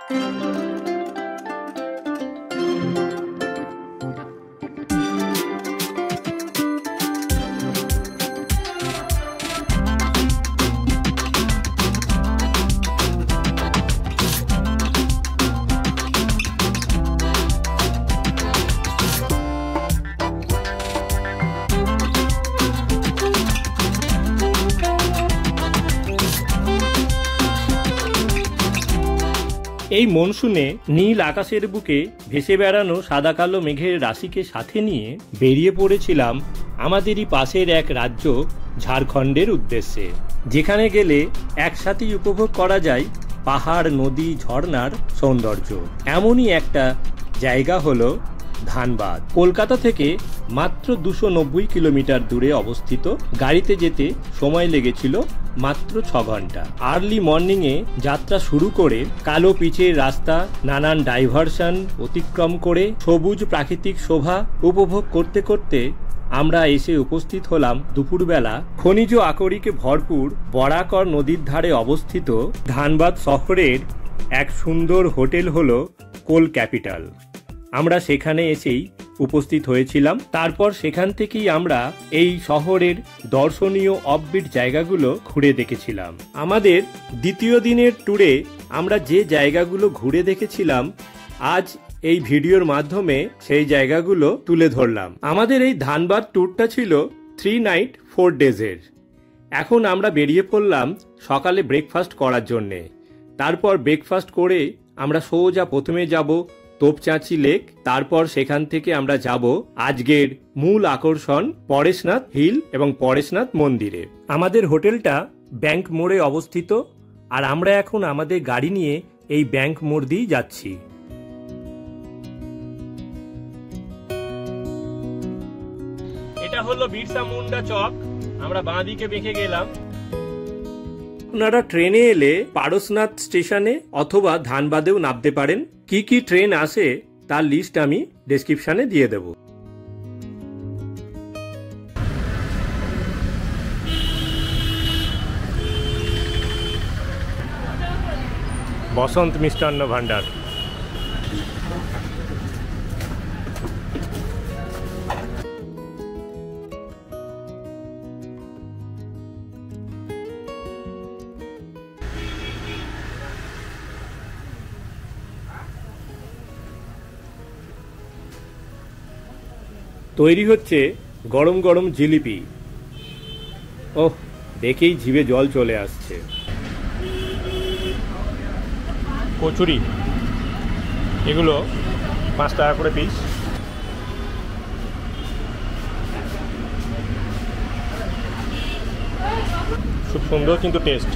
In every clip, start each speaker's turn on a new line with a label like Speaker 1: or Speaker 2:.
Speaker 1: এই মনসুনে নীল আকাশের বুকে ভেসে বেড়ানো সাদা কালো মেঘের রাশিকে সাথে নিয়ে বেরিয়ে পড়েছিলাম আমাদেরই পাশের এক রাজ্য ঝাড়খণ্ডের উদ্দেশ্যে, যেখানে গেলে একসাথেই উপভোগ করা যায় পাহাড়, নদী, ঝর্ণার সৌন্দর্য। এমনই একটা জায়গা হলো ধানবাদ। কলকাতা থেকে মাত্র 290 কিলোমিটার দূরে অবস্থিত। গাড়িতে যেতে সময় লেগেছিল মাত্র 6 ঘন্টা। আর্লি মর্নিংয়ে যাত্রা শুরু করে কালো পিচের রাস্তা, নানান ডাইভারশন অতিক্রম করে সবুজ প্রাকৃতিক শোভা উপভোগ করতে করতে আমরা এসে উপস্থিত হলাম দুপুরবেলা খনিজ আকরিকে ভরপুর বরাকর নদীর ধারে অবস্থিত ধানবাদ শহরের এক সুন্দর হোটেল হলো কোল ক্যাপিটাল। আমরা সেখানে এসেই উপস্থিত হয়েছিলাম। তারপর সেখান থেকেই আমরা এই শহরের দর্শনীয় অফবিট জায়গাগুলো ঘুরে দেখেছিলাম। আমাদের দ্বিতীয় দিনের ট্যুরে আমরা যে জায়গাগুলো ঘুরে দেখেছিলাম, আজ এই ভিডিওর মাধ্যমে সেই জায়গাগুলো তুলে ধরলাম। আমাদের এই ধানবাদ ট্যুরটা ছিল 3 নাইট 4 ডেজের। এখন আমরা বেরিয়ে পড়লাম সকালে ব্রেকফাস্ট করার জন্যে। তারপর ব্রেকফাস্ট করে আমরা সোজা প্রথমে যাব তোপচাঁচি লেক। তারপর সেখান থেকে আমরা যাব আজকের মূল আকর্ষণ পরেশনাথ হিল এবং পরেশনাথ মন্দিরে। আমাদের হোটেলটা ব্যাংক মোড়ে অবস্থিত, আর আমরা এখন আমাদের গাড়ি নিয়ে এই ব্যাংক মোড় দিয়েই যাচ্ছি। এটা হলো বিরসা মুন্ডা চক। আমরা বাঁ দিকে বেঁকে গেলাম। আপনারা ট্রেনে এলে পারসনাথ স্টেশনে অথবা ধানবাদেও নামতে পারেন। কি কি ট্রেন আসে তার লিস্ট আমি ডেসক্রিপশনে দিয়ে দেব। বসন্ত মিষ্টান্ন ভান্ডার। তৈরি হচ্ছে গরম গরম জিলিপি। ওহ, দেখেই জিভে জল চলে আসছে। কচুরি, এগুলো 5 টাকা করে পিস। খুব সুন্দর কিন্তু টেস্ট,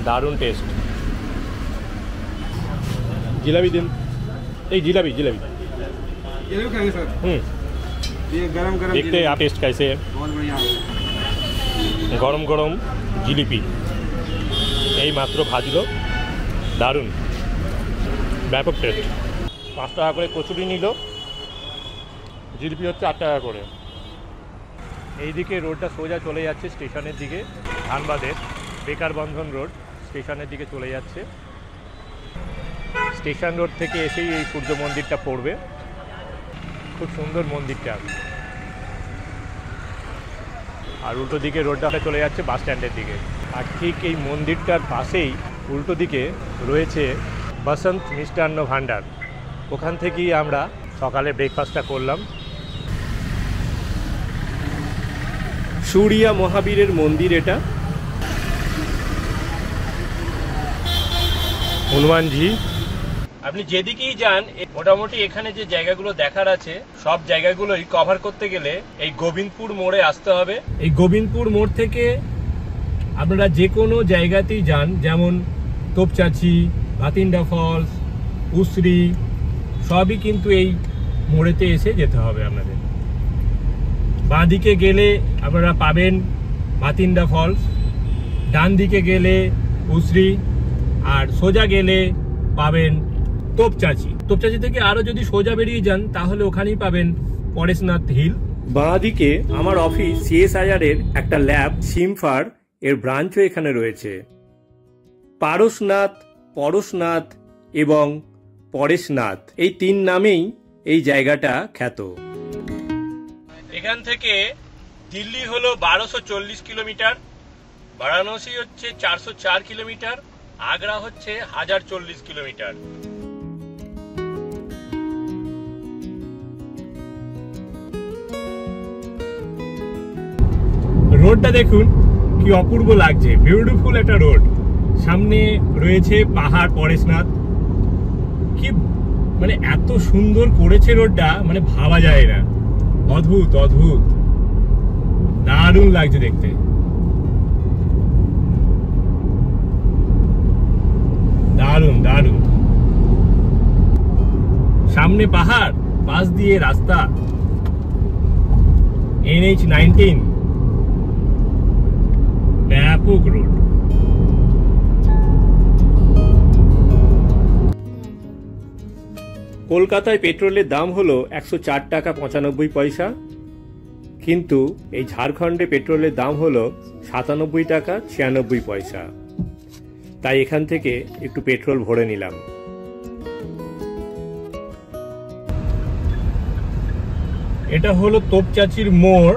Speaker 1: দারুণ টেস্ট। জিলাপি দিন, এই জিলাপি জিলাপি
Speaker 2: ये लोग खाएंगे सर। ये गरम गरम
Speaker 1: देखते हैं आप टेस्ट कैसे है।
Speaker 2: बहुत बढ़िया।
Speaker 1: गरम गरम जिलिपि এই মাত্র ভাজলো, দারুণ, ব্যাপক টেস্ট। 5 টাকা করে কচুরি নিল, জিলিপি হচ্ছে 8 টাকা করে। এইদিকে রোডটা সোজা চলে যাচ্ছে স্টেশনের দিকে, ধানবাদের বেকার বন্ধন রোড স্টেশনের দিকে চলে যাচ্ছে। স্টেশন রোড থেকে এসেই এই সূর্য মন্দিরটা পড়বে। খুব সুন্দর মন্দিরটা। আর উল্টো দিকে রোডটা চলে যাচ্ছে বাস স্ট্যান্ডের দিকে। আর ঠিক এই মন্দিরটার পাশেই উল্টো দিকে রয়েছে বসন্ত মিষ্টান্ন ভান্ডার। ওখান থেকেই আমরা সকালে ব্রেকফাস্টটা করলাম। সুরিয়া মহাবীরের মন্দির এটা। হনুমানজি। আপনি যেদিকেই যান মোটামুটি এখানে যে জায়গাগুলো দেখার আছে সব জায়গাগুলোই কভার করতে গেলে এই গোবিন্দপুর মোড়ে আসতে হবে। এই গোবিন্দপুর মোড় থেকে আপনারা যে কোনো জায়গাতেই যান, যেমন তোপচাঁচি, ভাতিন্ডা ফলস, উসরি, সবই কিন্তু এই মোড়েতে এসে যেতে হবে আপনাদের। বাঁ দিকে গেলে আপনারা পাবেন ভাতিন্ডা ফলস, ডান দিকে গেলে উসরি, আর সোজা গেলে পাবেন তোপচাঁচি। তোপচাঁচি থেকে আরো যদি সোজা বেরিয়ে যান তাহলে ওখানেই পাবেন পরেশনাথ হিল। বাঁ দিকে আমার অফিস CSIR এর একটা ল্যাব সিমফার এর ব্রাঞ্চও এখানে রয়েছে। পারসনাথ পরশনাথ এবং পরেশনাথ, এই 3 নামেই এই জায়গাটা খ্যাত। এখান থেকে দিল্লি হলো 1240 কিলোমিটার, বারাণসী হচ্ছে 404 কিলোমিটার, আগ্রা হচ্ছে 1040 কিলোমিটার। রোডটা দেখুন কি অপূর্ব লাগছে, বিউটিফুল একটা রোড। সামনে রয়েছে পাহাড় পরেশনাথ, কি মানে এত সুন্দর করেছে রোডটা, মানে ভাবা যায় না, অদ্ভুত অদ্ভুত, দারুণ লাগছে দেখতে। দারুণ দারুণ, সামনে পাহাড়, পাশ দিয়ে রাস্তা, NH-19, ব্যাপক রোড। কলকাতায় পেট্রোলের দাম হলো 104 টাকা 95 পয়সা, কিন্তু এই ঝাড়খণ্ডে পেট্রোলের দাম হলো 97 টাকা 96 পয়সা। তাই এখান থেকে একটু পেট্রোল ভরে নিলাম। এটা হলো তোপচাচির মোড়।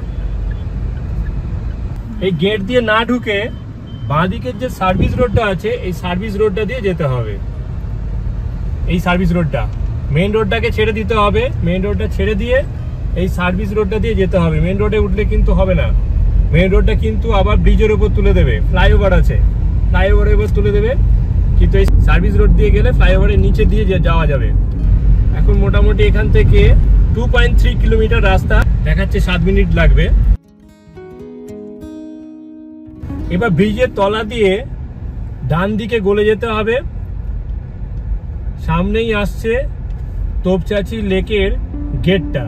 Speaker 1: এই গেট দিয়ে না ঢুকে বাঁদিকের যে সার্ভিস রোডটা আছে, এই সার্ভিস রোডটা দিয়ে যেতে হবে। এই সার্ভিস রোডটা, মেইন রোডটাকে ছেড়ে দিতে হবে, মেইন রোডটা ছেড়ে দিয়ে এই সার্ভিস রোডটা দিয়ে যেতে হবে। মেইন রোডে উঠলে কিন্তু হবে না, মেইন রোডটা কিন্তু আবার ব্রিজের উপর তুলে দেবে, ফ্লাইওভার আছে, ফ্লাইওভারের উপর তুলে দেবে, কিন্তু এই সার্ভিস রোড দিয়ে গেলে ফ্লাইওভারের নিচে দিয়ে যাওয়া যাবে। এখন মোটামুটি এখান থেকে 2.3 কিলোমিটার রাস্তা দেখাচ্ছে, 7 মিনিট লাগবে। এবার ব্রিজের তলা দিয়ে ডান দিকে গলে যেতে হবে, সামনেই আসছে তোপচাচি লেকের গেটটা।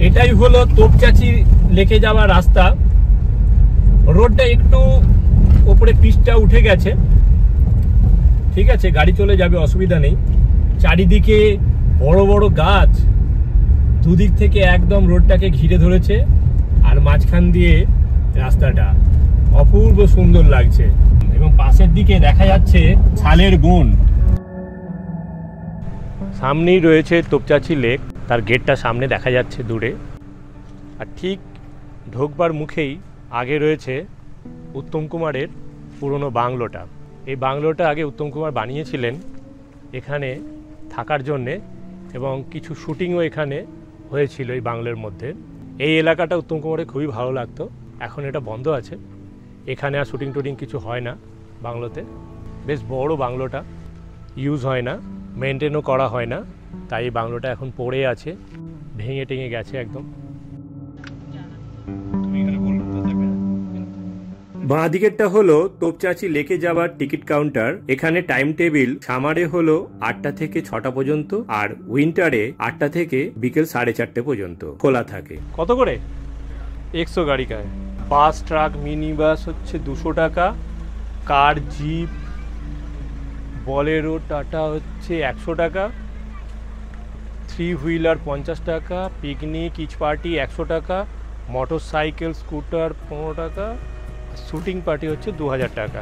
Speaker 1: এটাই হলো তোপচাচি লেকে যাওয়ার রাস্তা। রোডটা একটু উপরে পিচটা উঠে গেছে, ঠিক আছে, গাড়ি চলে যাবে, অসুবিধা নেই। চারিদিকে বড় বড় গাছ, দুদিক থেকে একদম রোডটাকে ঘিরে ধরেছে, আর মাঝখান দিয়ে রাস্তাটা অপূর্ব সুন্দর লাগছে। এবং পাশের দিকে দেখা যাচ্ছে শালের বন। সামনেই রয়েছে তোপচাচি লেক, তার গেটটা সামনে দেখা যাচ্ছে দূরে। আর ঠিক ঢোকবার মুখেই আগে রয়েছে উত্তম কুমারের পুরনো বাংলোটা। এই বাংলোটা আগে উত্তম কুমার বানিয়েছিলেন এখানে থাকার জন্যে, এবং কিছু শুটিংও এখানে হয়েছিল এই বাংলোর মধ্যে। এই এলাকাটা উত্তম কুমারের খুবই ভালো লাগতো। এখন এটা বন্ধ আছে, এখানে আর শুটিং টুটিং কিছু হয় না বাংলোতে। বেশ বড় বাংলোটা, ইউজ হয় না, মেনটেনও করা হয় না, তাই এই বাংলোটা এখন পড়ে আছে, ভেঙে টেঙে গেছে একদম। বাঁ দিকেরটা হলো তোপচাচি লেকে যাওয়ার টিকিট কাউন্টার। এখানে টাইম টেবিল সামারে হলো 8টা থেকে 6টা পর্যন্ত, আর উইন্টারে 8টা থেকে বিকেল 4:30 পর্যন্ত খোলা থাকে। কত করে? 100 গাড়ি কায়। বাস, ট্রাক, মিনি বাস হচ্ছে 200 টাকা, কার, জিপ, বলেরো, টাটা হচ্ছে 100 টাকা, 3 হুইলার 50 টাকা, পিকনিক, ইচ পার্টি 100 টাকা, মোটর সাইকেল, স্কুটার 15 টাকা, শুটিং পার্টি হচ্ছে 2000 টাকা।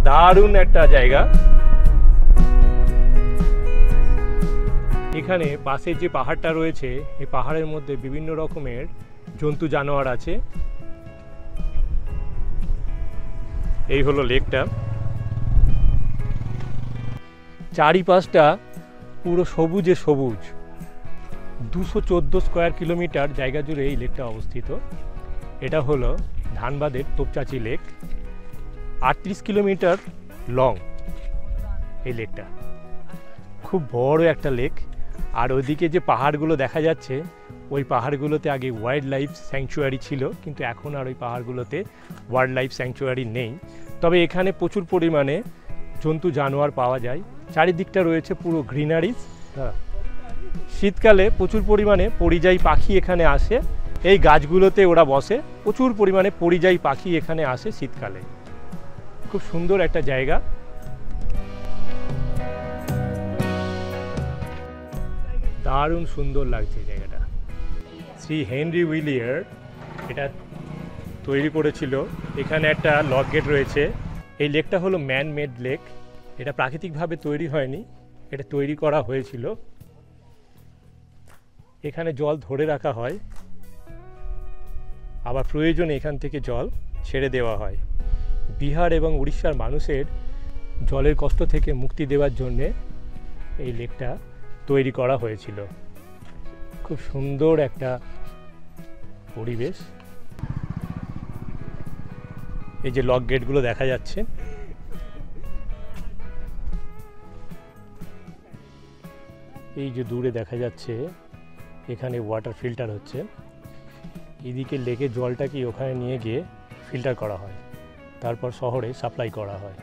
Speaker 1: দারুণ একটা জায়গা। এখানে পাশে যে পাহাড়টা রয়েছে, এই পাহাড়ের মধ্যে বিভিন্ন রকমের জন্তু জানোয়ার আছে। এই হলো লেকটা, চারিপাশটা পুরো সবুজে সবুজ। 214 স্কোয়ার কিলোমিটার জায়গা জুড়ে এই লেকটা অবস্থিত। এটা হলো ধানবাদের তোপচাচি লেক। 38 কিলোমিটার লং এই লেকটা, খুব বড় একটা লেক। আর ওইদিকে যে পাহাড়গুলো দেখা যাচ্ছে, ওই পাহাড়গুলোতে আগে ওয়াইল্ড লাইফ স্যাংচুয়ারি ছিল, কিন্তু এখন আর ওই পাহাড়গুলোতে ওয়াইল্ড লাইফ স্যাংচুয়ারি নেই। তবে এখানে প্রচুর পরিমাণে জন্তু জানোয়ার পাওয়া যায়। চারিদিকটা রয়েছে পুরো গ্রিনারিজ। শীতকালে প্রচুর পরিমাণে পরিযায়ী পাখি এখানে আসে, এই গাছগুলোতে ওরা বসে। প্রচুর পরিমাণে পরিযায়ী পাখি এখানে আসে শীতকালে। খুব সুন্দর একটা জায়গা। দারুণ সুন্দর লাগছে জায়গাটা। শ্রী হেনরি উইলিয়ার এটা তৈরি করেছিল। এখানে একটা লক গেট রয়েছে। এই লেকটা হলো ম্যান মেড লেক। এটা প্রাকৃতিকভাবে তৈরি হয়নি, এটা তৈরি করা হয়েছিল। এখানে জল ধরে রাখা হয়, আবার প্রয়োজনে এখান থেকে জল ছেড়ে দেওয়া হয়। বিহার এবং উড়িষ্যার মানুষের জলের কষ্ট থেকে মুক্তি দেওয়ার জন্যে এই লেকটা তৈরি করা হয়েছিল। খুব সুন্দর একটা পরিবেশ। এই যে লক গেটগুলো দেখা যাচ্ছে, এই যে দূরে দেখা যাচ্ছে এখানে ওয়াটার ফিল্টার হচ্ছে। এদিকে লেকের জলটাকে ওখানে নিয়ে গিয়ে ফিল্টার করা হয়, তারপর শহরে সাপ্লাই করা হয়।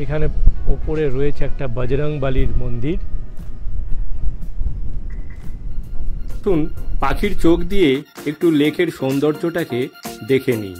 Speaker 1: এখানে ওপরে রয়েছে একটা বজরংবলীর মন্দির। পাখির চোখ দিয়ে একটু লেকের সৌন্দর্যটাকে দেখে নিই।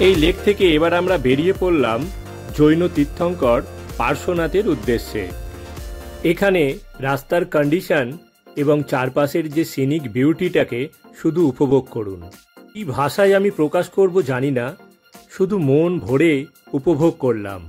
Speaker 1: এই লেক থেকে এবার আমরা বেরিয়ে পড়লাম জৈন তীর্থঙ্কর পার্শ্বনাথের উদ্দেশ্যে। এখানে রাস্তার কন্ডিশন এবং চারপাশের যে সিনিক বিউটিটাকে শুধু উপভোগ করুন। এই ভাষায় আমি প্রকাশ করব জানি না, শুধু মন ভরে উপভোগ করলাম।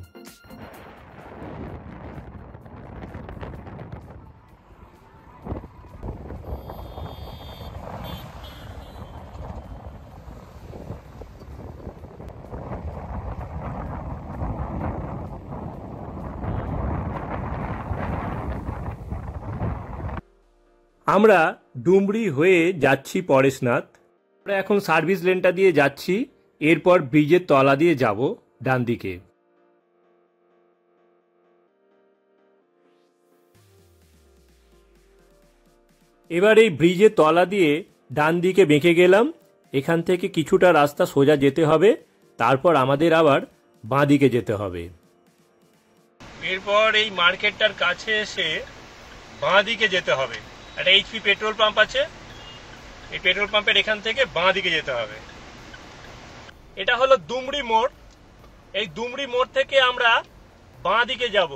Speaker 1: আমরা ডুমরি হয়ে যাচ্ছি পরেশনাথ। আমরা এখন সার্ভিস লেনটা দিয়ে যাচ্ছি, এরপর ব্রিজের তলা দিয়ে যাব ডান দিকে। এবার এই ব্রিজের তলা দিয়ে ডান দিকে বেঁকে গেলাম। এখান থেকে কিছুটা রাস্তা সোজা যেতে হবে, তারপর আমাদের আবার বাঁ দিকে যেতে হবে। এরপর এই মার্কেটটার কাছে এসে বাঁ দিকে যেতে হবে। একটা এইচপি পেট্রোল পাম্প আছে, এই পেট্রোল পাম্পের এখান থেকে বাঁ দিকে যেতে হবে। এটা হলো দুমড়ি মোড়। এই দুমড়ি মোড় থেকে আমরা বাঁ দিকে যাব,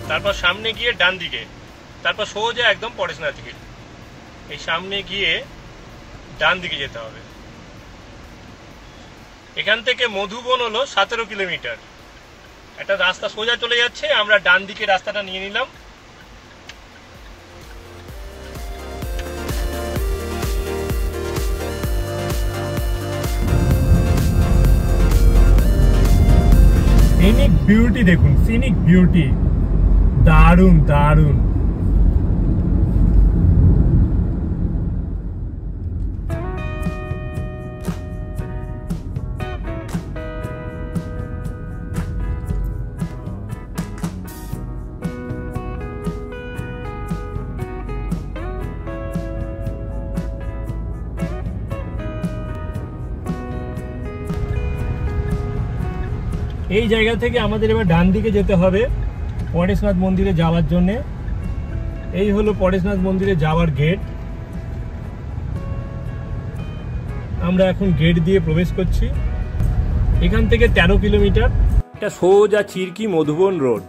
Speaker 1: তারপর সামনে গিয়ে ডান দিকে, তারপর সোজা একদম পরেশনাথ দিকে। এই সামনে গিয়ে ডান দিকে যেতে হবে। এখান থেকে মধুবন হলো 17 কিলোমিটার। একটা রাস্তা সোজা চলে যাচ্ছে, আমরা ডান দিকে রাস্তাটা নিয়ে নিলাম। সিনিক বিউটি দেখুন, সিনিক বিউটি দারুণ দারুণ। এই জায়গা থেকে আমাদের এবার ডান দিকে যেতে হবে পরেশনাথ মন্দিরে যাওয়ার জন্যে। এই হলো পরেশনাথ মন্দিরে যাওয়ার গেট। আমরা এখন গেট দিয়ে প্রবেশ করছি। এখান থেকে 13 কিলোমিটার। এটা সোজা চিরকি মধুবন রোড।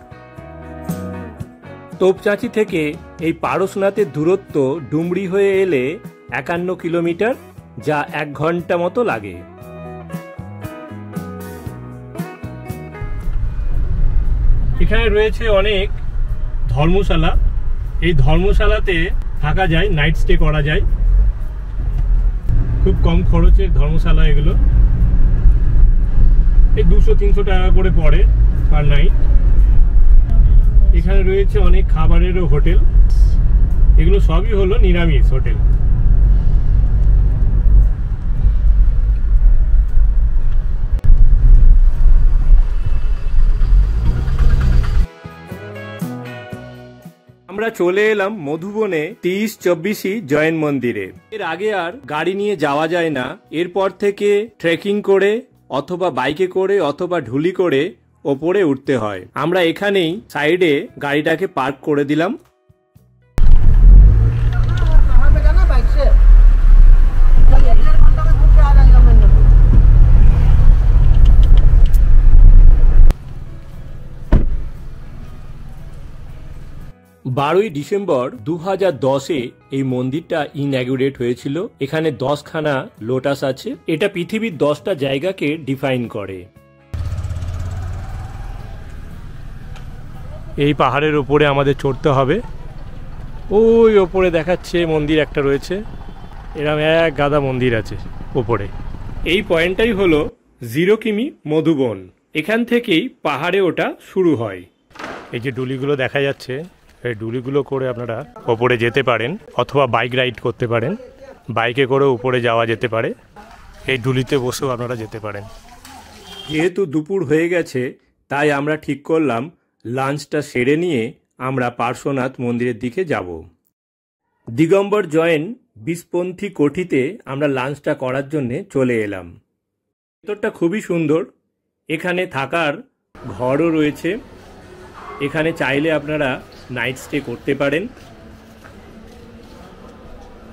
Speaker 1: তোপচাঁচি থেকে এই পারশনাথের দূরত্ব ডুমরি হয়ে এলে 51 কিলোমিটার, যা 1 ঘন্টা মতো লাগে। এখানে রয়েছে অনেক ধর্মশালা। এই ধর্মশালাতে থাকা যায়, নাইট স্টে করা যায়। খুব কম খরচের ধর্মশালা এগুলো। এই 200-300 টাকা করে পড়ে পার নাইট। এখানে রয়েছে অনেক খাবারেরও হোটেল। এগুলো সবই হলো নিরামিষ হোটেল। আমরা চলে এলাম মধুবনে 30-24 জৈন মন্দিরে। এর আগে আর গাড়ি নিয়ে যাওয়া যায় না। এরপর থেকে ট্রেকিং করে অথবা বাইকে করে অথবা ঢুলি করে ওপরে উঠতে হয়। আমরা এখানেই সাইডে গাড়িটাকে পার্ক করে দিলাম। ডিসেম্বর 2010-এ এই মন্দিরটা ইনঅ্যাগুরেট হয়েছিল। এখানে 10খানা লোটাস আছে। এটা পৃথিবীর 10টা জায়গাকে ডিফাইন করে। এই পাহাড়ের উপরে আমাদের চড়তে হবে। ওই ওপরে দেখাচ্ছে মন্দির একটা রয়েছে। এরকম এক গাদা মন্দির আছে ওপরে। এই পয়েন্টটাই হলো 0 কিমি মধুবন। এখান থেকেই পাহাড়ে ওটা শুরু হয়। এই যে ডুলিগুলো দেখা যাচ্ছে, এই ডুলিগুলো করে আপনারা ওপরে যেতে পারেন অথবা বাইক রাইড করতে পারেন। বাইকে করে উপরে যাওয়া যেতে পারে। এই ডুলিতে বসেও আপনারা যেতে পারেন। যেহেতু দুপুর হয়ে গেছে, তাই আমরা ঠিক করলাম লাঞ্চটা সেরে নিয়ে আমরা পার্শ্বনাথ মন্দিরের দিকে যাব। দিগম্বর জৈন বিশপন্থী কোঠিতে আমরা লাঞ্চটা করার জন্যে চলে এলাম। ভেতরটা খুবই সুন্দর। এখানে থাকার ঘরও রয়েছে। এখানে চাইলে আপনারা নাইট স্টে করতে পারেন।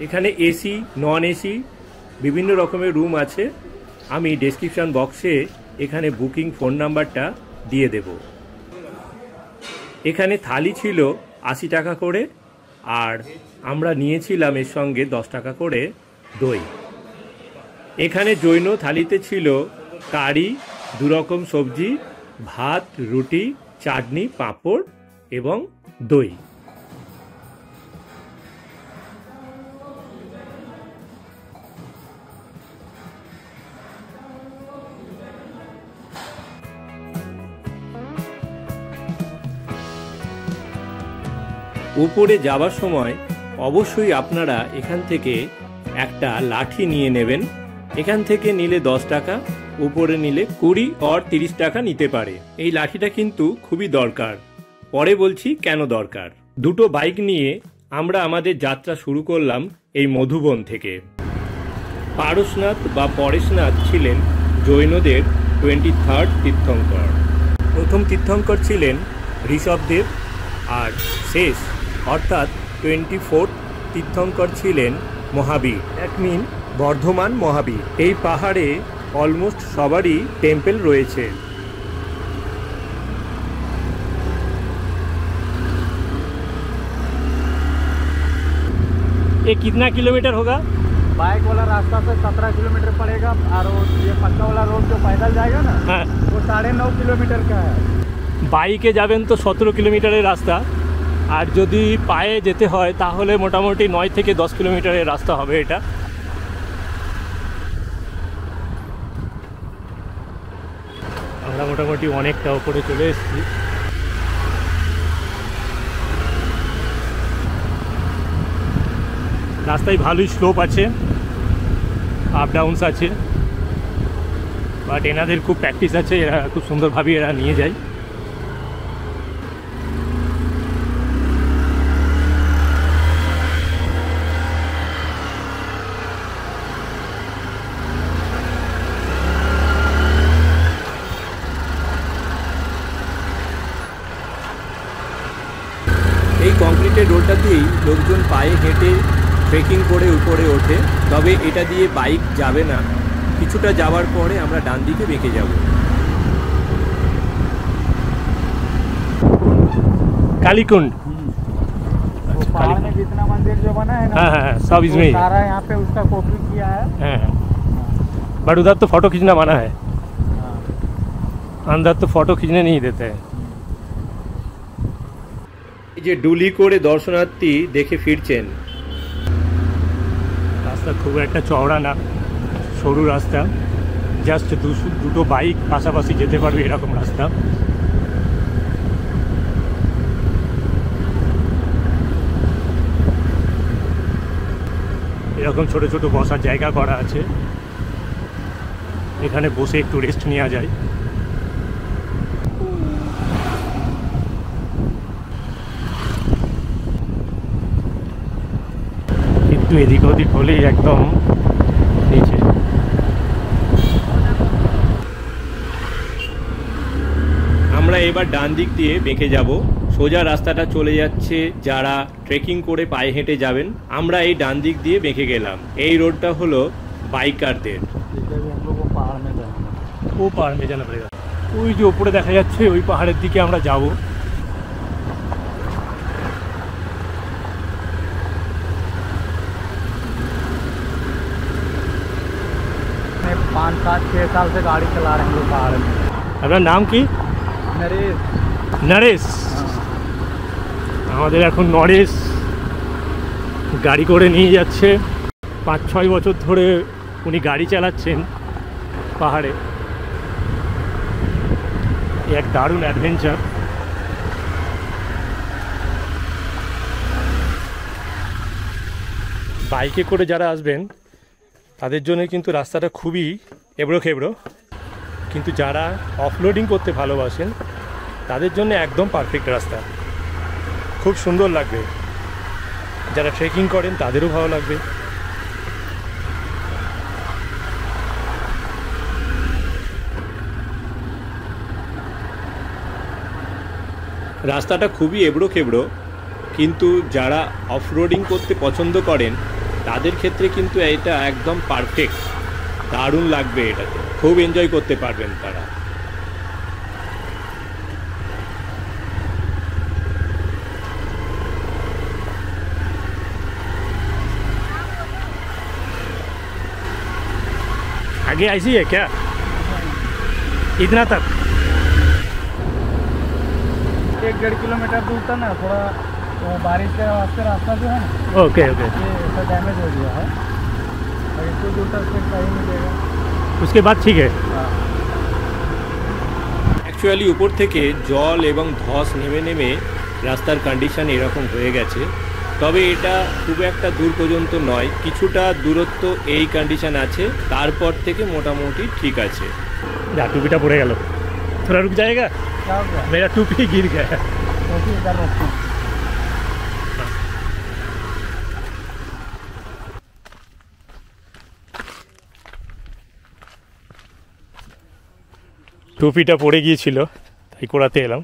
Speaker 1: এখানে এসি, নন এসি বিভিন্ন রকমের রুম আছে। আমি ডেসক্রিপশন বক্সে এখানে বুকিং ফোন নাম্বারটা দিয়ে দেব। এখানে থালি ছিল 80 টাকা করে, আর আমরা নিয়েছিলাম এর সঙ্গে 10 টাকা করে দই। এখানে জৈন থালিতে ছিল কারি, 2 রকম সবজি, ভাত, রুটি, চাটনি, পাঁপড় এবং দই। উপরে যাওয়ার সময় অবশ্যই আপনারা এখান থেকে একটা লাঠি নিয়ে নেবেন। এখান থেকে নিলে 10 টাকা, উপরে নিলে 20 আর 30 টাকা নিতে পারে। এই লাঠিটা কিন্তু খুবই দরকার। পরে বলছি কেন দরকার। দুটো বাইক নিয়ে আমরা আমাদের যাত্রা শুরু করলাম এই মধুবন থেকে। পারশনাথ বা পরেশনাথ ছিলেন জৈনদের 23rd তীর্থঙ্কর। প্রথম তীর্থঙ্কর ছিলেন ঋষভদেব, আর শেষ অর্থাৎ 24th তীর্থঙ্কর ছিলেন মহাবীর। এক মিন বর্ধমান মহাবীর। এই পাহাড়ে অলমোস্ট সবারই টেম্পল রয়েছে। ये कितना किलोमीटर होगा?
Speaker 2: बाइक वाला रास्ता से 17 किलोमीटर पड़ेगा, और ये पक्का वाला रोड जो पैदल जाएगा ना,
Speaker 1: हाँ,
Speaker 2: वो 9.5 किलोमीटर का है।
Speaker 1: বাইকে যাবেন তো 17 কিলোমিটারের রাস্তা, আর যদি পায়ে যেতে হয় তাহলে মোটামুটি 9 থেকে 10 কিলোমিটারের রাস্তা হবে এটা। আমরা মোটামুটি অনেকটা উপরে চলে এসেছি। রাস্তায় ভালোই স্লোপ আছে, আপ ডাউনস আছে, বাট এনাদের খুব প্র্যাকটিস আছে, এরা খুব সুন্দরভাবে এরা নিয়ে যায়। এই কংক্রিটের রোডটা দিয়েই লোকজন পায়ে হেঁটে ট্রেকিং করে উপরে ওঠে, তবে এটা দিয়ে বাইক যাবে না। কিছুটা যাওয়ার পরে আমরা ডান দিকে বেঁকে যাব। कालीकुंड
Speaker 2: पहाड़ में जितना मंदिर जो बना है ना,
Speaker 1: हाँ, सब इसमें
Speaker 2: सारा यहाँ पे उसका कॉपी किया है।
Speaker 1: बट उधर तो फोटो खींचना मना है, अंदर तो फोटो खींचने नहीं देते हैं। যে ডুলি করে দর্শনার্থী দেখে ফিরছেন। রাস্তা খুব একটা চওড়া না, সরু রাস্তা, জাস্ট দুটো বাইক পাশাপাশি যেতে পারবে এরকম রাস্তা। এরকম ছোট ছোট বসার জায়গা করা আছে, এখানে বসে একটু রেস্ট নেওয়া যায়। একটু এদিক ওদিক হলেই একদম নিচে। আমরা এবার ডান দিক দিয়ে বেঁকে যাব। সোজা রাস্তাটা চলে যাচ্ছে যারা ট্রেকিং করে পায়ে হেঁটে যাবেন। আমরা এই ডান দিক দিয়ে বেঁকে গেলাম। এই রোডটা হলো বাইকারদের। ও পাহাড় মে জানা পড়েগা, ওই যে ওপরে দেখা যাচ্ছে ওই পাহাড়ের দিকে আমরা যাব।
Speaker 2: 5-7-6 साल से गाड़ी चला रहे हैं लोग पहाड़ में।
Speaker 1: আপনার নাম কি?
Speaker 2: नरेश।
Speaker 1: নরেশ। আমাদের এখন নরেশ গাড়ি করে নিয়ে যাচ্ছে। 5-6 বছর ধরে উনি গাড়ি চালাচ্ছেন পাহাড়ে। এক দারুণ অ্যাডভেঞ্চার। বাইকে করে যারা আসবেন তাদের জন্য কিন্তু রাস্তাটা খুবই এবড়ো খেবড়ো, কিন্তু যারা অফলোডিং করতে ভালোবাসেন তাদের জন্য একদম পারফেক্ট রাস্তা। খুব সুন্দর লাগবে, যারা ট্রেকিং করেন তাদেরও ভালো লাগবে। রাস্তাটা খুবই এবড়ো খেবড়ো, কিন্তু যারা অফরোডিং করতে পছন্দ করেন তাদের ক্ষেত্রে কিন্তু এটা একদম পারফেক্ট। দারুণ লাগবে, এটাতে খুব এনজয় করতে পারবেন তারা। आगे ऐसी है क्या? इतना तक
Speaker 2: 1-1.5 किलोमीटर दूर था ना, थोड़ा वो बारिश के वास्ते रास्ता जो है ना,
Speaker 1: ओके ओके,
Speaker 2: ये ऐसा डैमेज हो गया है। और इसको दूर तक सही मिलेगा,
Speaker 1: उसके बाद ठीक है।
Speaker 3: অ্যাকচুয়ালি উপর থেকে জল এবং ধস নেমে নেমে রাস্তার কন্ডিশন এরকম হয়ে গেছে, তবে এটা খুব একটা দূর পর্যন্ত নয়, কিছুটা দূরত্ব এই কন্ডিশন আছে, তারপর থেকে মোটামুটি ঠিক আছে।
Speaker 1: যা টুপিটা পড়ে গেল, थोड़ा रुक जाएगा,
Speaker 2: क्या हो गया?
Speaker 1: मेरा टूपी गिर गया।
Speaker 2: टोपी इधर रखो।
Speaker 1: টুপিটা পড়ে গিয়েছিল তাই কোড়াতে এলাম।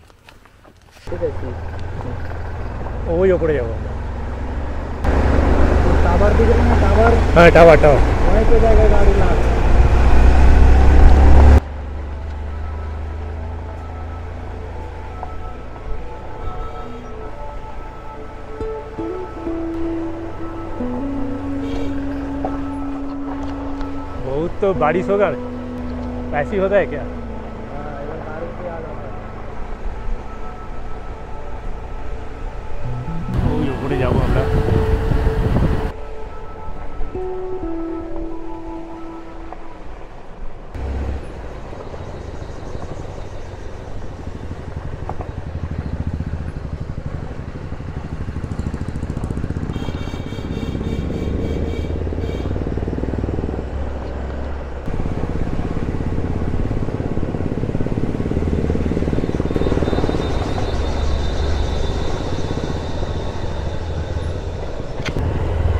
Speaker 2: ঠিক আছে,
Speaker 1: ওই ওপরে যাবো।
Speaker 2: टावर दिख रहा है, टावर,
Speaker 1: হ্যাঁ টাওয়ার টাওয়ার।
Speaker 2: वहीं पे जाएगा गाड़ी ला।
Speaker 1: बहुत तो बारिश होगा, ऐसी होता है क्या?
Speaker 2: इधर बारिश भी आ जाता है।
Speaker 1: ওই ওপরে যাবো আমরা।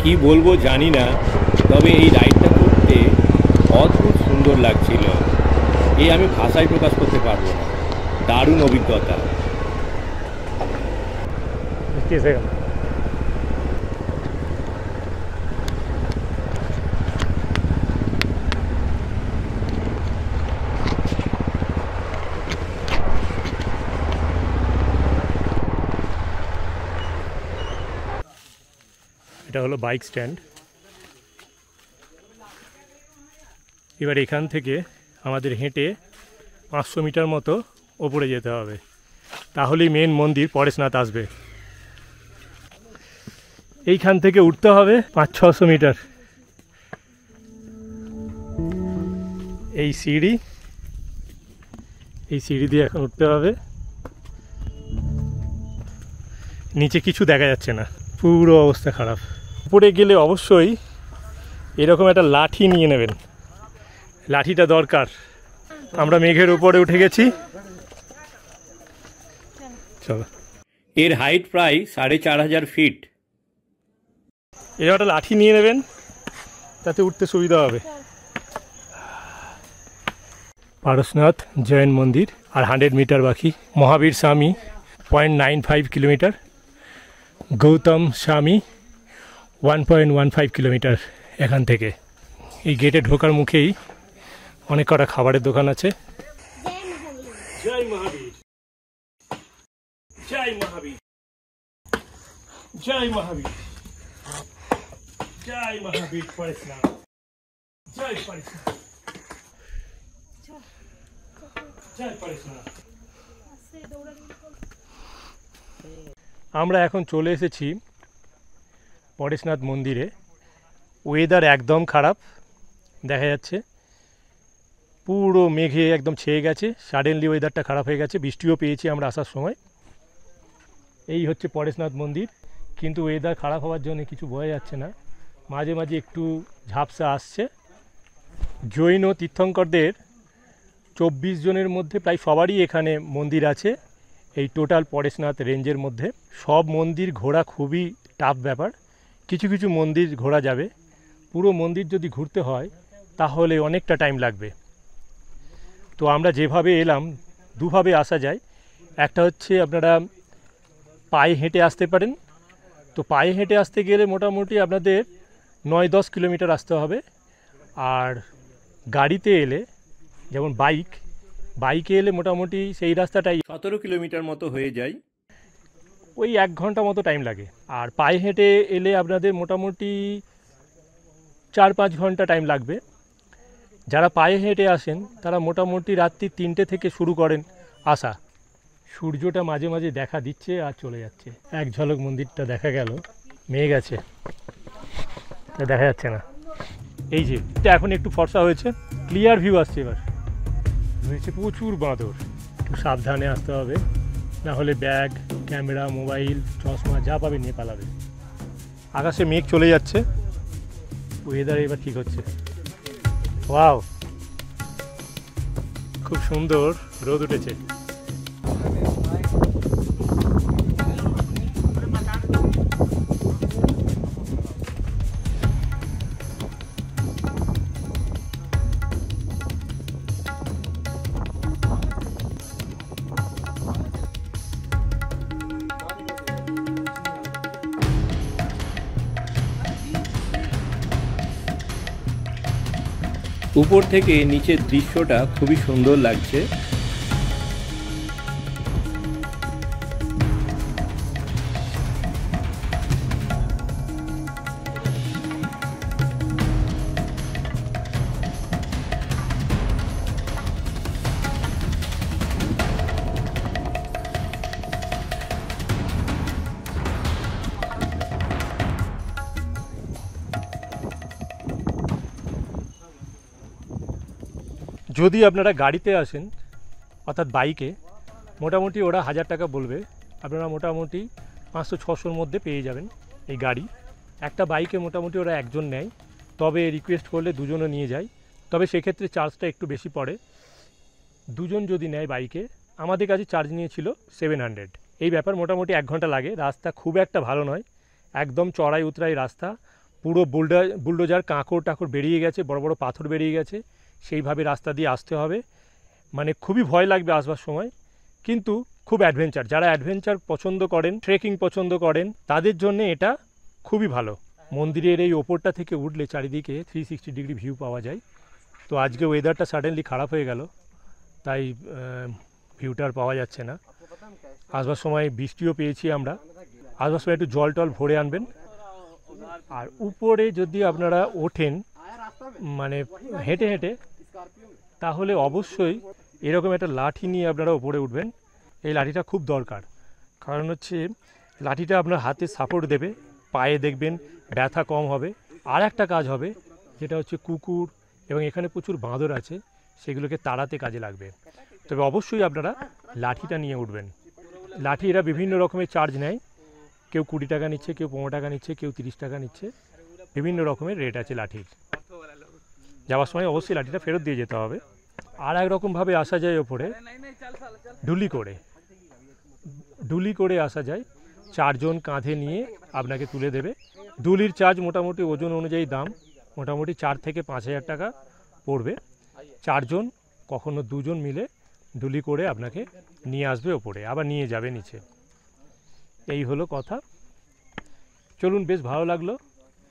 Speaker 1: কি বলবো জানি না, তবে এই রাইডটা করতে অদ্ভুত সুন্দর লাগছিল। এই আমি ভাষায় প্রকাশ করতে পারবো না, দারুণ অভিজ্ঞতা। 30 সেকেন্ড। এটা হলো বাইক স্ট্যান্ড। এবার এখান থেকে আমাদের হেঁটে 500 মিটার মতো ওপরে যেতে হবে, তাহলেই মেন মন্দির পরেশনাথ আসবে। এইখান থেকে উঠতে হবে 500-600 মিটার। এই সিঁড়ি দিয়ে এখন উঠতে হবে। নিচে কিছু দেখা যাচ্ছে না, পুরো অবস্থা খারাপ। উপরে গেলে অবশ্যই এরকম একটা লাঠি নিয়ে নেবেন, লাঠিটা দরকার। আমরা মেঘের উপরে উঠে গেছি, চলো।
Speaker 3: এর হাইট প্রায় 4500 ফিট।
Speaker 1: এরকম একটা লাঠি নিয়ে নেবেন, তাতে উঠতে সুবিধা হবে। পারশনাথ জৈন মন্দির আর 100 মিটার বাকি। মহাবীর স্বামী 0.95 কিলোমিটার, গৌতম স্বামী 1.15 কিলোমিটার এখান থেকে। এই গেটে ঢোকার মুখেই অনেক কটা খাবারের দোকান আছে। জয় মহাবীর, জয় মহাবীর, জয় মহাবীর, জয় মহাবীর পরেশনাথ, জয় পরেশনাথ, জয় পরেশনাথ। আমরা এখন চলে এসেছি পরেশনাথ মন্দিরে। ওয়েদার একদম খারাপ দেখা যাচ্ছে, পুরো মেঘে একদম ছেয়ে গেছে। সাডেনলি ওয়েদারটা খারাপ হয়ে গেছে, বৃষ্টিও পেয়েছি আমরা আসার সময়। এই হচ্ছে পরেশনাথ মন্দির, কিন্তু ওয়েদার খারাপ হওয়ার জন্য কিছু বোঝা যাচ্ছে না, মাঝে মাঝে একটু ঝাপসা আসছে। জৈন তীর্থঙ্করদের 24 জনের মধ্যে প্রায় সবারই এখানে মন্দির আছে এই টোটাল পরেশনাথ রেঞ্জের মধ্যে। সব মন্দির ঘোরা খুবই টাফ ব্যাপার, কিছু কিছু মন্দির ঘোরা যাবে। পুরো মন্দির যদি ঘুরতে হয় তাহলে অনেকটা টাইম লাগবে। তো আমরা যেভাবে এলাম, দুভাবে আসা যায়। একটা হচ্ছে আপনারা পায়ে হেঁটে আসতে পারেন। তো পায়ে হেঁটে আসতে গেলে মোটামুটি আপনাদের 9-10 কিলোমিটার আসতে হবে। আর গাড়িতে এলে, যেমন বাইকে এলে মোটামুটি সেই রাস্তাটাই
Speaker 3: 17 কিলোমিটার মতো হয়ে যায়।
Speaker 1: ওই 1 ঘন্টা মতো টাইম লাগে। আর পায়ে হেঁটে এলে আপনাদের মোটামুটি 4-5 ঘন্টা টাইম লাগবে। যারা পায়ে হেঁটে আসেন তারা মোটামুটি রাত্রি 3টে থেকে শুরু করেন আসা। সূর্যটা মাঝে মাঝে দেখা দিচ্ছে আর চলে যাচ্ছে। এক ঝলক মন্দিরটা দেখা গেল, মেঘ আছে, দেখা যাচ্ছে না। এই যে এটা এখন একটু ফর্সা হয়েছে, ক্লিয়ার ভিউ আসছে। এবার রয়েছে প্রচুর বাঁদর, একটু সাবধানে আসতে হবে, না হলে ব্যাগ, ক্যামেরা, মোবাইল, চশমা যা পাবে নিয়ে পালাবে। আকাশে মেঘ চলে যাচ্ছে, ওয়েদার এবার ঠিক হচ্ছে। ওয়াও, খুব সুন্দর রোদ উঠেছে।
Speaker 3: উপর থেকে নিচের দৃশ্যটা খুবই সুন্দর লাগছে।
Speaker 1: যদি আপনারা গাড়িতে আসেন অর্থাৎ বাইকে, মোটামুটি ওরা 1000 টাকা বলবে, আপনারা মোটামুটি 500-600-র মধ্যে পেয়ে যাবেন এই গাড়ি। একটা বাইকে মোটামুটি ওরা একজন নেয়, তবে রিকোয়েস্ট করলে দুজনও নিয়ে যায়, তবে সেক্ষেত্রে চার্জটা একটু বেশি পড়ে। দুজন যদি নেয় বাইকে, আমাদের কাছে চার্জ নিয়েছিল 700। এই ব্যাপার, মোটামুটি 1 ঘন্টা লাগে। রাস্তা খুব একটা ভালো নয়, একদম চড়াই উতরাই রাস্তা, পুরো বুলডোজার কাঁকড় টাকড় বেরিয়ে গেছে, বড় বড় পাথর বেরিয়ে গেছে, সেইভাবে রাস্তা দিয়ে আসতে হবে। মানে খুবই ভয় লাগবে আসবার সময়, কিন্তু খুব অ্যাডভেঞ্চার, যারা অ্যাডভেঞ্চার পছন্দ করেন, ট্রেকিং পছন্দ করেন, তাদের জন্য এটা খুবই ভালো। মন্দিরের এই ওপরটা থেকে উঠলে চারিদিকে 360 ডিগ্রি ভিউ পাওয়া যায়। তো আজকে ওয়েদারটা সাডেনলি খারাপ হয়ে গেল, তাই ভিউটা আর পাওয়া যাচ্ছে না। আসবার সময় বৃষ্টিও পেয়েছি আমরা। আসবার সময় একটু জল টল ভরে আনবেন। আর উপরে যদি আপনারা ওঠেন মানে হেঁটে হেঁটে, তাহলে অবশ্যই এরকম একটা লাঠি নিয়ে আপনারা উপরে উঠবেন। এই লাঠিটা খুব দরকার, কারণ হচ্ছে লাঠিটা আপনার হাতে সাপোর্ট দেবে, পায়ে দেখবেন ব্যথা কম হবে। আর একটা কাজ হবে, যেটা হচ্ছে কুকুর এবং এখানে প্রচুর বাঁদর আছে, সেগুলোকে তাড়াতে কাজে লাগবে। তবে অবশ্যই আপনারা লাঠিটা নিয়ে উঠবেন। লাঠি এরা বিভিন্ন রকমের চার্জ নেয়, কেউ 20 টাকা নিচ্ছে, কেউ 15 টাকা নিচ্ছে, কেউ 30 টাকা নিচ্ছে, বিভিন্ন রকমের রেট আছে লাঠির। যাওয়ার সময় অবশ্যই লাঠিটা ফেরত দিয়ে যেতে হবে। আর এক রকমভাবে আসা যায় ওপরে, ডুলি করে আসা যায়। 4 জন কাঁধে নিয়ে আপনাকে তুলে দেবে। ডুলির চার্জ মোটামুটি ওজন অনুযায়ী দাম, মোটামুটি 4 থেকে 5,000 টাকা পড়বে। 4 জন, কখনো 2 জন মিলে ডুলি করে আপনাকে নিয়ে আসবে ওপরে, আবার নিয়ে যাবে নিচে। এই হলো কথা। চলুন, বেশ ভালো লাগলো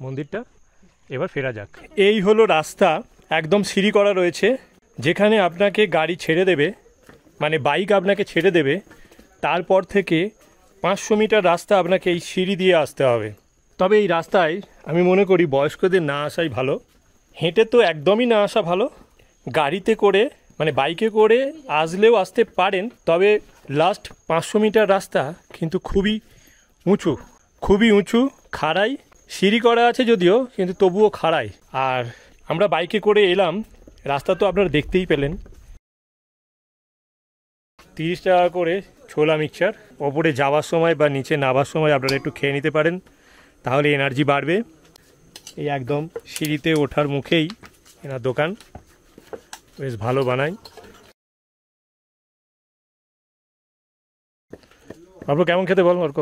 Speaker 1: মন্দিরটা, এবার ফেরা যাক। এই হলো রাস্তা, একদম সিঁড়ি করা রয়েছে, যেখানে আপনাকে গাড়ি ছেড়ে দেবে, মানে বাইক আপনাকে ছেড়ে দেবে। তারপর থেকে 500 মিটার রাস্তা আপনাকে এই সিঁড়ি দিয়ে আসতে হবে। তবে এই রাস্তায় আমি মনে করি বয়স্কদের না আসাই ভালো। হেঁটে তো একদমই না আসা ভালো। গাড়িতে করে মানে বাইকে করে আসলেও আসতে পারেন, তবে লাস্ট 500 মিটার রাস্তা কিন্তু খুবই উঁচু, খাড়াই। সিঁড়ি করা আছে যদিও, কিন্তু তবুও খাড়াই। আর আমরা বাইকে করে এলাম, রাস্তা তো আপনারা দেখতেই পেলেন। 30 টাকা করে ছোলা মিক্সচার। ওপরে যাওয়ার সময় বা নিচে নামার সময় আপনারা একটু খেয়ে নিতে পারেন, তাহলে এনার্জি বাড়বে। এই একদম সিঁড়িতে ওঠার মুখেই এনার দোকান, বেশ ভালো বানায়। আপনার কেমন খেতে বল অর্ক?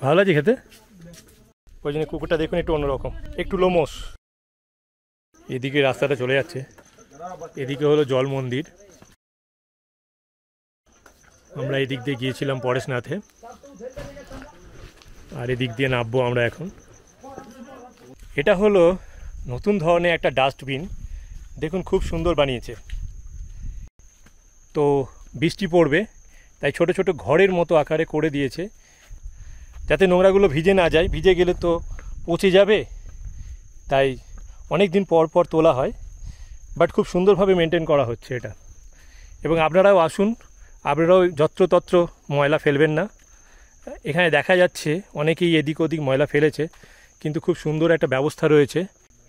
Speaker 1: ভালো লাগছে খেতে। ওই জন্য কুকুরটা দেখুন একটু অন্যরকম, একটু লোমস। এদিকে রাস্তাটা চলে যাচ্ছে, এদিকে হলো জল মন্দির। আমরা এদিক দিয়ে গিয়েছিলাম পরেশনাথে, আর এদিক দিয়ে নামবো আমরা এখন। এটা হলো নতুন ধরনের একটা ডাস্টবিন, দেখুন খুব সুন্দর বানিয়েছে। তো বৃষ্টি পড়বে, তাই ছোট ছোট ঘরের মতো আকারে করে দিয়েছে, যাতে নোংরাগুলো ভিজে না যায়। ভিজে গেলে তো পচে যাবে, তাই অনেক দিন পর পর তোলা হয়, বাট খুব সুন্দরভাবে মেনটেন করা হচ্ছে এটা। এবং আপনারাও আসুন, আপনারাও যত্রতত্র ময়লা ফেলবেন না। এখানে দেখা যাচ্ছে অনেকেই এদিক ওদিক ময়লা ফেলেছে, কিন্তু খুব সুন্দর একটা ব্যবস্থা রয়েছে।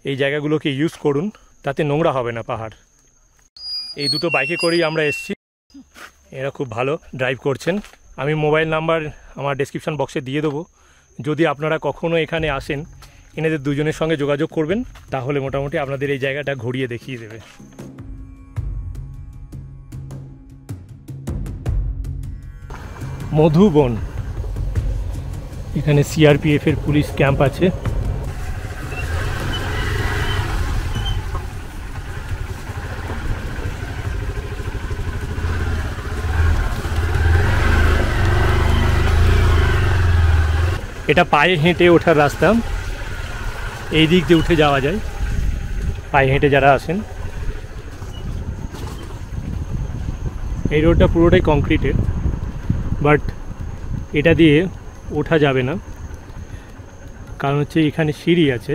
Speaker 1: এই জায়গাগুলোকে ইউজ করুন, তাতে নোংরা হবে না পাহাড়। এই দুটো বাইকে করেই আমরা এসেছি, এরা খুব ভালো ড্রাইভ করছেন। আমি মোবাইল নাম্বার আমার ডেসক্রিপশন বক্সে দিয়ে দেবো। যদি আপনারা কখনও এখানে আসেন, এনাদের দুজনের সঙ্গে যোগাযোগ করবেন, তাহলে মোটামুটি আপনাদের এই জায়গাটা ঘুরিয়ে দেখিয়ে দেবে। মধুবন, এখানে CRPF এর পুলিশ ক্যাম্প আছে। এটা পায়ে হেঁটে ওঠার রাস্তা, এই দিক দিয়ে উঠে যাওয়া যায় পায়ে হেঁটে যারা আসেন। এই রোডটা পুরোটাই কংক্রিটের, বাট এটা দিয়ে ওঠা যাবে না, কারণ হচ্ছে এখানে সিঁড়ি আছে।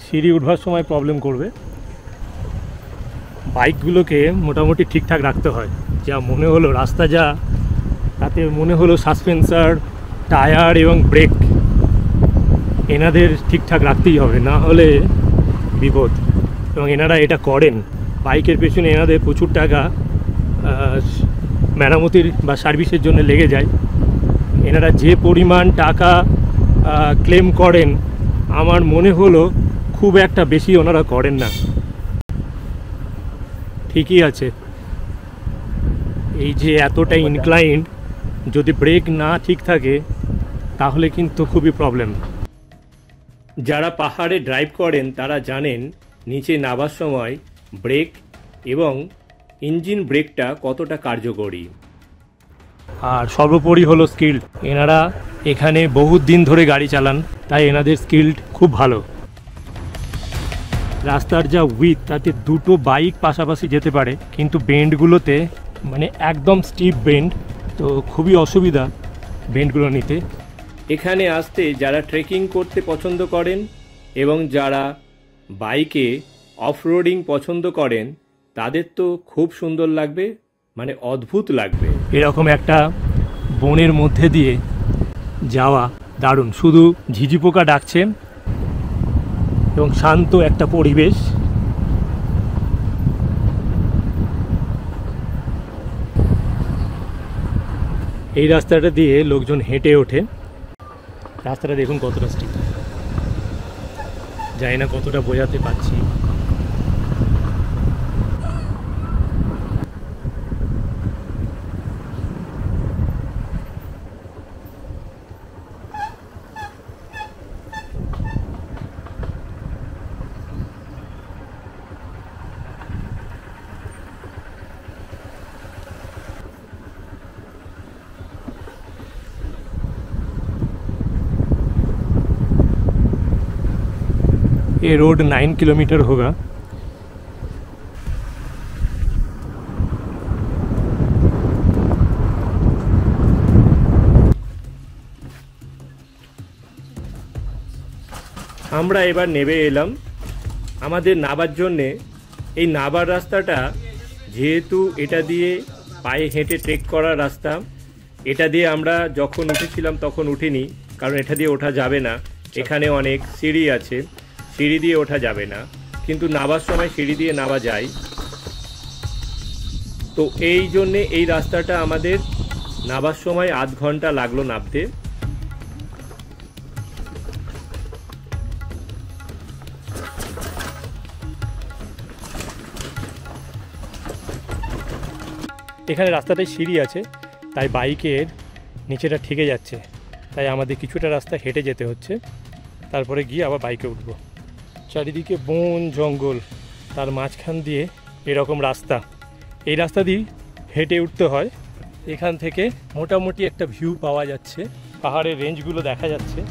Speaker 1: সিঁড়ি উঠবার সময় প্রবলেম করবে। বাইকগুলোকে মোটামুটি ঠিকঠাক রাখতে হয়। যা মনে হলো রাস্তা যা, তাতে মনে হলো সাসপেন্সার, টায়ার এবং ব্রেক এনাদের ঠিকঠাক রাখতেই হবে, না হলে বিপদ। এবং এনারা এটা করেন, বাইকের পেছনে এনাদের প্রচুর টাকা মেরামতির বা সার্ভিসের জন্য লেগে যায়। এনারা যে পরিমাণ টাকা ক্লেম করেন, আমার মনে হলো খুব একটা বেশি ওনারা করেন না। ঠিকই আছে, এই যে এতটা ইনক্লাইন্ড, যদি ব্রেক না ঠিক থাকে তাহলে কিন্তু খুবই প্রবলেম। যারা পাহাড়ে ড্রাইভ করেন তারা জানেন নিচে নামার সময় ব্রেক এবং
Speaker 3: ইঞ্জিন ব্রেকটা কতটা কার্যকরী।
Speaker 1: আর সর্বোপরি হলো স্কিল্ড। এনারা এখানে বহুত দিন ধরে গাড়ি চালান, তাই এনাদের স্কিল্ড খুব ভালো। রাস্তার যা উইথ, তাতে দুটো বাইক পাশাপাশি যেতে পারে, কিন্তু বেন্ডগুলোতে মানে একদম স্টিপ বেন্ড, তো খুবই অসুবিধা বেন্ডগুলো নিতে।
Speaker 3: এখানে আসতে যারা ট্রেকিং করতে পছন্দ করেন এবং যারা বাইকে অফরোডিং পছন্দ করেন তাদের তো খুব সুন্দর লাগবে, মানে অদ্ভুত লাগবে।
Speaker 1: এরকম একটা বনের মধ্যে দিয়ে যাওয়া দারুণ, শুধু ঝিঝি পোকা ডাকছে এবং শান্ত একটা পরিবেশ। এই রাস্তাটা দিয়ে লোকজন হেঁটে ওঠে। রাস্তাটা দেখুন কতটা স্টিপ, জানি না কতটা বোঝাতে পারছি। ये रोड 9 किलोमीटर होगा।
Speaker 3: আমরা এবার নেমে এলাম আমাদের নাবার জন্যে। এই নাবার রাস্তাটা যেহেতু এটা দিয়ে পায়ে হেঁটে ট্রেক করার রাস্তা, এটা দিয়ে আমরা যখন উঠেছিলাম তখন উঠিনি, কারণ এটা দিয়ে ওঠা যাবে না। এখানে অনেক সিঁড়ি আছে, সিঁড়ি দিয়ে ওঠা যাবে না, কিন্তু নাবার সময় সিঁড়ি দিয়ে নামা যায়। তো এই জন্যে এই রাস্তাটা আমাদের নাবার সময় আধ ঘন্টা লাগলো নামতে।
Speaker 1: এখানে রাস্তাটায় সিঁড়ি আছে, তাই বাইকের নিচেটা ঠেকে যাচ্ছে, তাই আমাদের কিছুটা রাস্তা হেঁটে যেতে হচ্ছে, তারপরে গিয়ে আবার বাইকে উঠবো। চারিদিকে বন জঙ্গল, তার মাঝখান দিয়ে এরকম রাস্তা। এই রাস্তা দিয়ে হেঁটে উঠতে হয়। এখান থেকে মোটামুটি একটা ভিউ পাওয়া যাচ্ছে, পাহাড়ের রেঞ্জগুলো দেখা যাচ্ছে।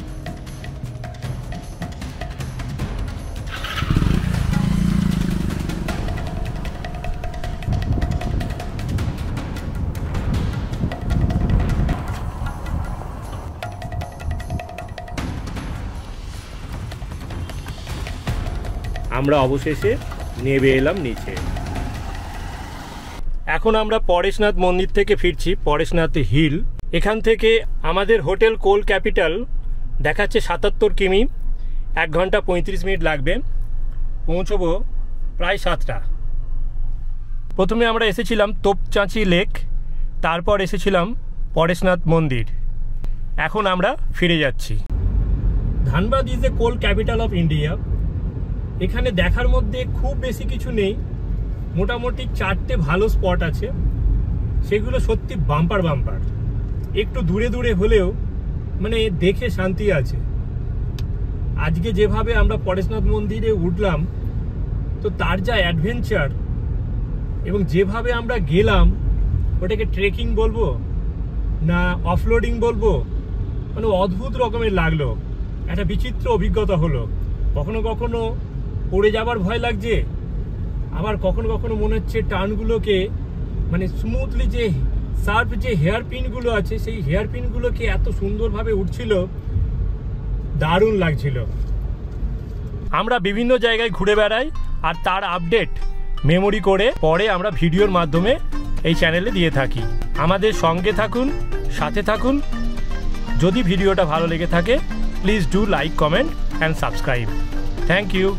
Speaker 3: আমরা অবশেষে নেমে এলাম নিচে।
Speaker 1: এখন আমরা পরেশনাথ মন্দির থেকে ফিরছি, পরেশনাথ হিল। এখান থেকে আমাদের হোটেল কোল ক্যাপিটাল দেখাচ্ছে 77 কিমি, 1 ঘন্টা 35 মিনিট লাগবে, পৌঁছবো প্রায় 7টা। প্রথমে আমরা এসেছিলাম তোপচাঁচি লেক, তারপর এসেছিলাম পরেশনাথ মন্দির। এখন আমরা ফিরে যাচ্ছি। Dhanbad is a coal capital of India. এখানে দেখার মধ্যে খুব বেশি কিছু নেই, মোটামুটি 4টে ভালো স্পট আছে, সেগুলো সত্যি বাম্পার বাম্পার। একটু দূরে দূরে হলেও মানে দেখে শান্তি আছে। আজকে যেভাবে আমরা পরেশনাথ মন্দিরে উঠলাম, তো তার যা অ্যাডভেঞ্চার এবং যেভাবে আমরা গেলাম, ওটাকে ট্রেকিং বলবো না অফলোডিং বলবো, মানে অদ্ভুত রকমের লাগলো। একটা বিচিত্র অভিজ্ঞতা হলো। কখনো কখনো পড়ে যাবার ভয় লাগছে, আবার কখনো কখনো মনে হচ্ছে টার্নগুলোকে মানে স্মুথলি যে শার্প যে হেয়ার পিনগুলো আছে, সেই হেয়ার পিনগুলোকে এত সুন্দরভাবে উঠছিল, দারুণ লাগছিল। আমরা বিভিন্ন জায়গায় ঘুরে বেড়াই আর তার আপডেট মেমোরি করে পরে আমরা ভিডিওর মাধ্যমে এই চ্যানেলে দিয়ে থাকি। আমাদের সঙ্গে থাকুন, সাথে থাকুন। যদি ভিডিওটা ভালো লেগে থাকে, please do like, comment and subscribe. Thank you.